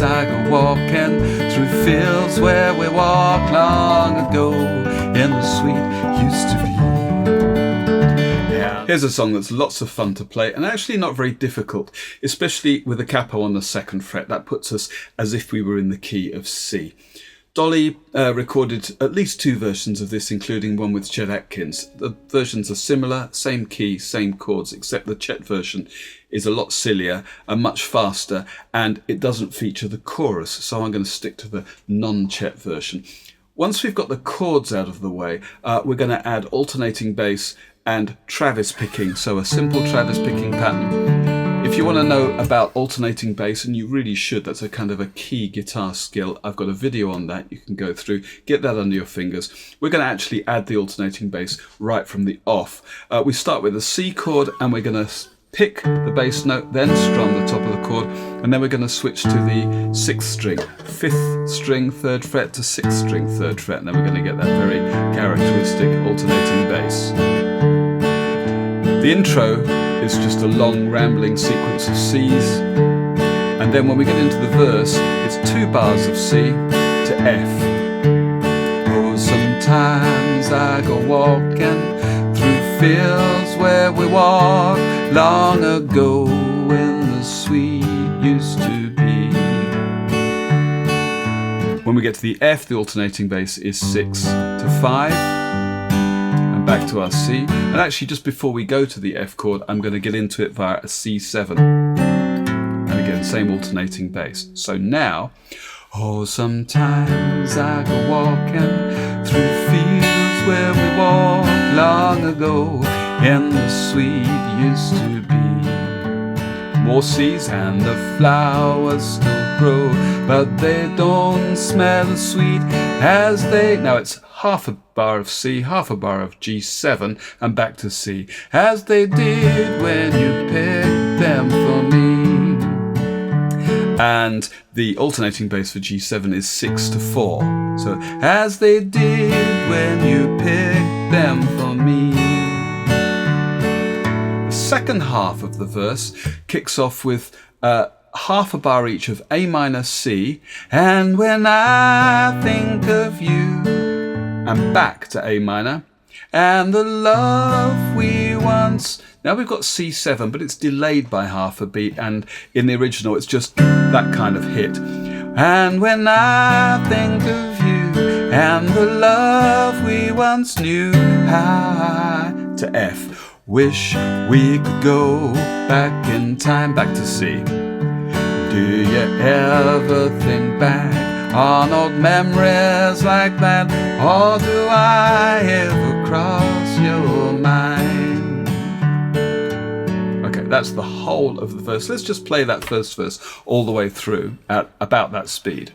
sometimes I go walking through fields where we walked long ago in the sweet used to be. Here's a song that's lots of fun to play and actually not very difficult, especially with a capo on the 2nd fret. That puts us as if we were in the key of C. Dolly recorded at least 2 versions of this, including one with Chet Atkins. The versions are similar, same key, same chords, except the Chet version is a lot sillier and much faster, and it doesn't feature the chorus, so I'm going to stick to the non-Chet version. Once we've got the chords out of the way, we're going to add alternating bass and Travis picking, so a simple Travis picking pattern. If you want to know about alternating bass, and you really should, that's a kind of a key guitar skill. I've got a video on that you can go through, get that under your fingers. We're going to actually add the alternating bass right from the off. We start with a C chord and we're going to pick the bass note, then strum the top of the chord, and then we're going to switch to the 6th string, 5th string 3rd fret to 6th string 3rd fret, and then we're going to get that very characteristic alternating bass. The intro is just a long rambling sequence of C's, and then when we get into the verse it's 2 bars of C to F. Oh, sometimes I go walking through fields where we walked long ago when the sweet used to be. When we get to the F, the alternating bass is 6 to 5 and back to our C. And actually just before we go to the F chord, I'm going to get into it via a C7. And again, same alternating bass. So now, oh, sometimes I go walking through fields where we walked long ago and the sweet used to be. More C's and the flowers still grow, but they don't smell as sweet as they... Now it's half a bar of C, half a bar of G7 and back to C, as they did when you picked them for me. And the alternating bass for G7 is 6 to 4. So, as they did when you picked them for me. The second half of the verse kicks off with half a bar each of A minor C, and when I think of you, and back to A minor, and the love we once... Now we've got C7, but it's delayed by half a beat, and in the original it's just that kind of hit. And when I think of you, and the love we once knew, high to F. Wish we could go back in time, back to C. Do you ever think back on old memories like that? Or do I ever cross your mind? Okay, that's the whole of the verse. Let's just play that first verse all the way through at about that speed.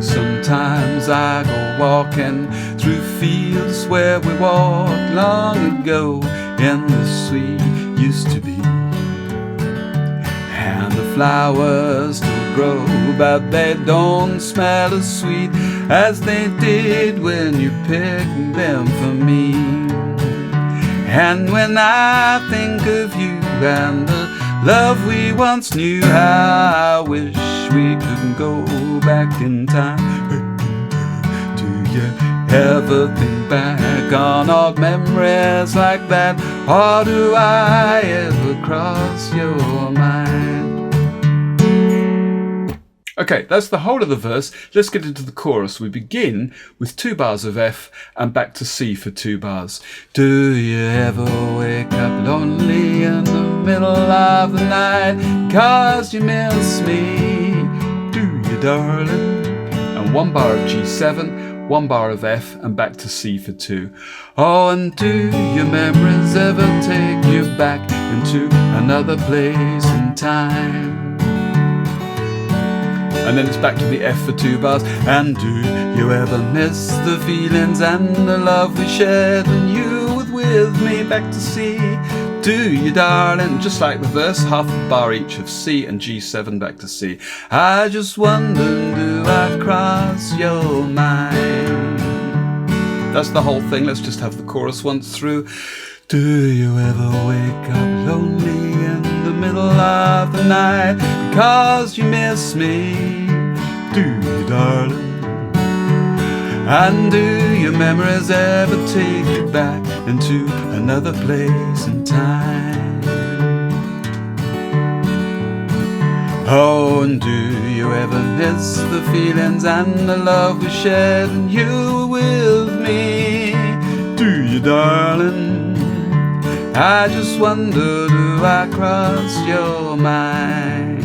Sometimes I go walking through fields where we walked long ago and the sweet used to be. And the flowers still grow, but they don't smell as sweet as they did when you picked them for me. And when I think of you and the love we once knew, I wish we could go back in time. Do you ever think back on old memories like that? Or do I ever cross your mind? Okay, that's the whole of the verse. Let's get into the chorus. We begin with 2 bars of F and back to C for 2 bars. Do you ever wake up lonely in the middle of the night 'cause you miss me? Do you, darling? And 1 bar of G7, 1 bar of F and back to C for 2. Oh, and do your memories ever take you back into another place and time? And then it's back to the F for 2 bars. And do you ever miss the feelings and the love we shared when you were with me? Back to C. Do you, darling? Just like the verse, half a bar each of C and G7 back to C. I just wonder, do I cross your mind? That's the whole thing. Let's just have the chorus once through. Do you ever wake up lonely in the middle of the night because you miss me? Do you, darling? And do your memories ever take you back into another place and time? Oh, and do you ever miss the feelings and the love we shared when you were with me? Do you, darling? I just wonder, do I cross your mind?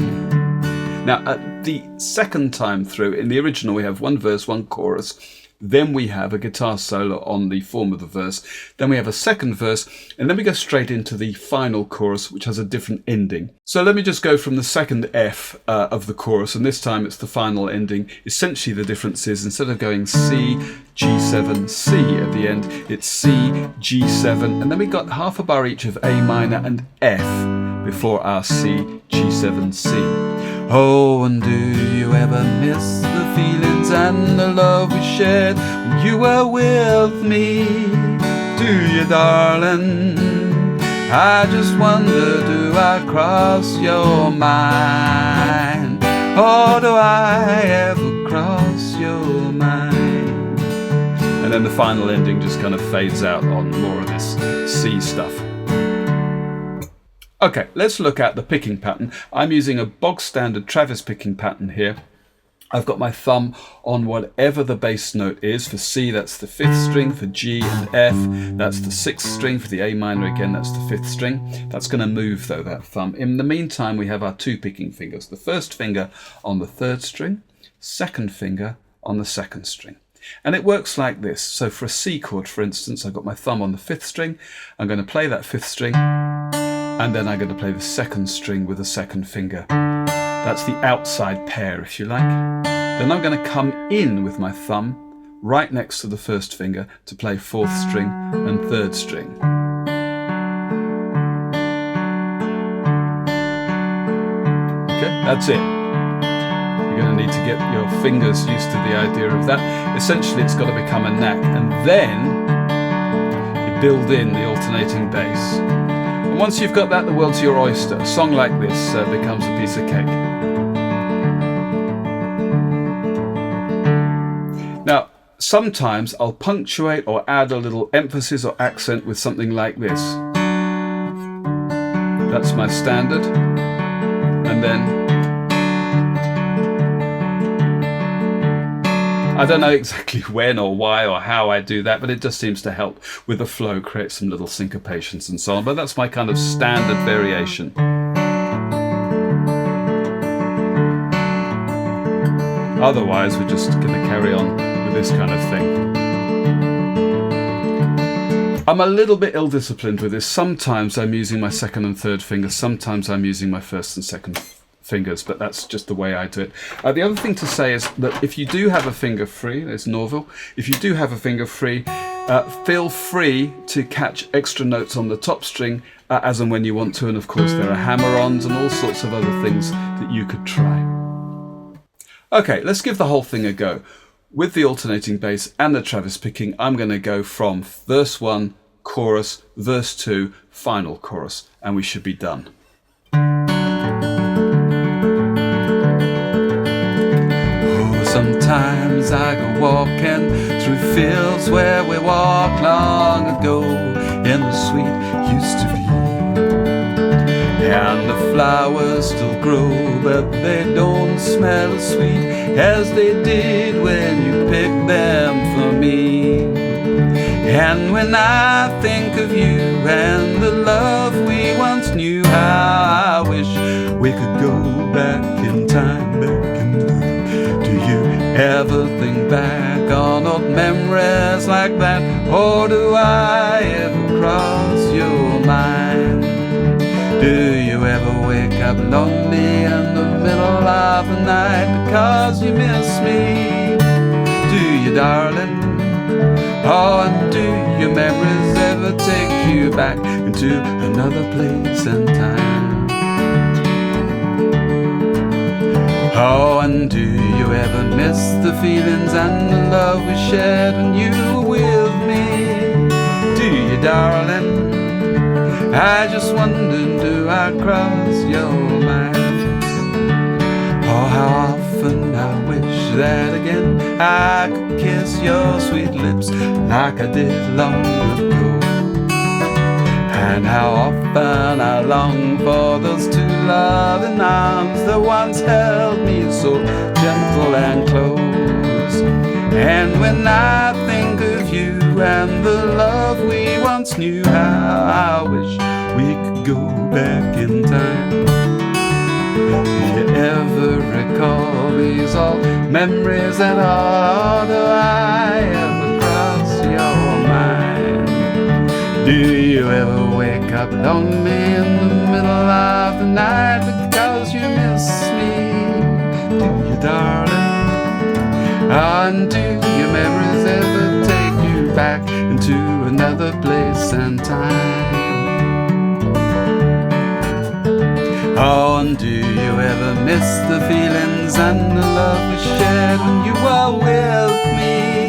Now, at the second time through, in the original we have one verse, one chorus, then we have a guitar solo on the form of the verse, then we have a second verse, and then we go straight into the final chorus, which has a different ending. So let me just go from the second F of the chorus, and this time it's the final ending. Essentially the difference is, instead of going C, G7, C at the end, it's C, G7, and then we got half a bar each of A minor and F before our C, G7, C. Oh, and do you ever miss the feelings and the love we shared when you were with me? Do you, darling? I just wonder, do I cross your mind? Or do I ever cross your mind? And then the final ending just kind of fades out on more of this C stuff. Okay, let's look at the picking pattern. I'm using a bog standard Travis picking pattern here. I've got my thumb on whatever the bass note is. For C, that's the 5th string. For G and F, that's the 6th string. For the A minor, again, that's the 5th string. That's going to move, though, that thumb. In the meantime, we have our 2 picking fingers. The first finger on the 3rd string, second finger on the 2nd string. And it works like this. So for a C chord, for instance, I've got my thumb on the 5th string. I'm going to play that 5th string, and then I'm going to play the 2nd string with the 2nd finger. That's the outside pair, if you like. Then I'm going to come in with my thumb right next to the 1st finger to play 4th string and 3rd string. Okay, that's it. You're going to need to get your fingers used to the idea of that. Essentially, it's got to become a knack, and then you build in the alternating bass. And once you've got that, the world's your oyster. A song like this becomes a piece of cake. Now, sometimes I'll punctuate or add a little emphasis or accent with something like this. That's my standard. And then I don't know exactly when or why or how I do that, but it just seems to help with the flow, create some little syncopations and so on. But that's my kind of standard variation. Otherwise, we're just going to carry on with this kind of thing. I'm a little bit ill-disciplined with this. Sometimes I'm using my 2nd and 3rd finger. Sometimes I'm using my 1st and 2nd fingers, but that's just the way I do it. The other thing to say is that if you do have a finger free, there's Norville, if you do have a finger free, feel free to catch extra notes on the top string as and when you want to, and of course there are hammer-ons and all sorts of other things that you could try. Okay, let's give the whole thing a go. With the alternating bass and the Travis picking, I'm going to go from verse 1, chorus, verse 2, final chorus, and we should be done. Sometimes I go walking through fields where we walked long ago, and the sweet used to be. And the flowers still grow, but they don't smell as sweet as they did when you picked them for me. And when I think of you and the love we once knew, how I wish we could go back in time, back in time. Ever think back on old memories like that? Or do I ever cross your mind? Do you ever wake up lonely in the middle of the night because you miss me? Do you, darling? Oh, and do your memories ever take you back into another place and time? Oh, and do you ever miss the feelings and the love we shared when you were with me? Do you, darling? I just wonder, do I cross your mind? Oh, how often I wish that again I could kiss your sweet lips like I did long ago. And how often I long for those two loving arms that once held me so gentle and close. And when I think of you and the love we once knew, how I wish we could go back in time. Do you ever recall these old memories at all? Do I ever cross your mind? Do you ever wake up lonely in the middle of the night because you miss me? Do you, darling? And do your memories ever take you back into another place and time? Oh, and do you ever miss the feelings and the love we shared when you were with me?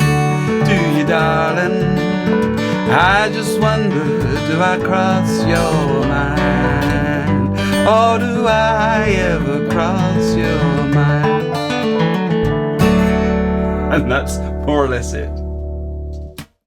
Do you, darling? I just wonder, do I cross your mind? Or do I ever cross your mind? And that's more or less it.